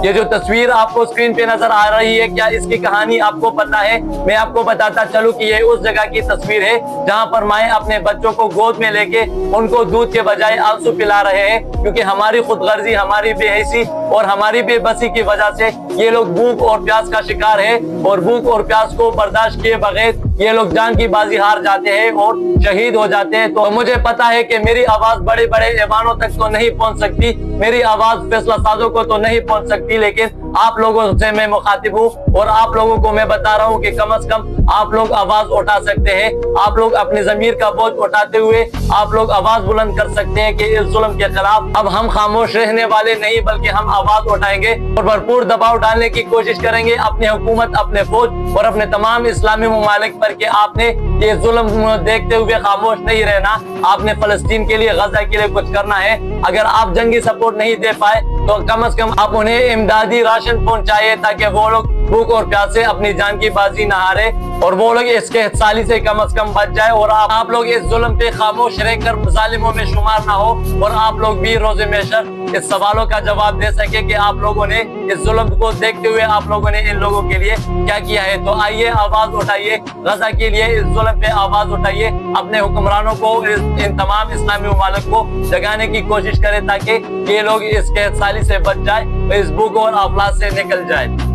یہ جو تصویر آپ کو اسکرین پہ نظر آ رہی ہے، کیا اس کی کہانی آپ کو پتا ہے؟ میں آپ کو بتاتا چلوں کہ یہ اس جگہ کی تصویر ہے جہاں پر مائیں اپنے بچوں کو گود میں لے کے ان کو دودھ کے بجائے آنسو پلا رہے ہیں، کیونکہ ہماری خود غرضی، ہماری بے حسی اور ہماری بے بسی کی وجہ سے یہ لوگ بھوک اور پیاس کا شکار ہے، اور بھوک اور پیاس کو برداشت کیے بغیر یہ لوگ جان کی بازی ہار جاتے ہیں اور شہید ہو جاتے ہیں۔ تو مجھے پتا ہے کہ میری آواز بڑے بڑے ایوانوں تک تو نہیں پہنچ سکتی، میری آواز فیصلہ سازوں کو تو نہیں پہنچ سکتی، لیکن آپ لوگوں سے میں مخاطب ہوں اور آپ لوگوں کو میں بتا رہا ہوں کہ کم از کم آپ لوگ آواز اٹھا سکتے ہیں۔ آپ لوگ اپنی ضمیر کا بوجھ اٹھاتے ہوئے آپ لوگ آواز بلند کر سکتے ہیں کہ اس ظلم کے خلاف اب ہم خاموش رہنے والے نہیں، بلکہ ہم آواز اٹھائیں گے اور بھرپور دباؤ ڈالنے کی کوشش کریں گے اپنی حکومت، اپنے فوج اور اپنے تمام اسلامی ممالک پر کہ آپ نے یہ ظلم دیکھتے ہوئے خاموش نہیں رہنا، آپ نے فلسطین کے لیے، غزہ کے لیے کچھ کرنا ہے۔ اگر آپ جنگی سپورٹ نہیں دے پائے تو کم از کم آپ انہیں امدادی راشن پہنچائے تاکہ وہ لوگ بھوک اور پیاس سے اپنی جان کی بازی نہ ہارے اور وہ لوگ اس کے سالی سے کم از کم بچ جائے، اور آپ لوگ اس ظلم پہ خاموش رہ کر ظالموں میں شمار نہ ہو، اور آپ لوگ بھی روز محشر اس سوالوں کا جواب دے سکے کہ آپ لوگوں نے اس ظلم کو دیکھتے ہوئے آپ لوگوں نے ان لوگوں کے لیے کیا کیا ہے۔ تو آئیے آواز اٹھائیے، غزہ کے لیے اس ظلم پہ آواز اٹھائیے، اپنے حکمرانوں کو، ان تمام اسلامی ممالک کو جگانے کی کوشش کریں تاکہ یہ لوگ اس کے سالی سے بچ جائے، اس بھوک اور افلاس سے نکل جائے۔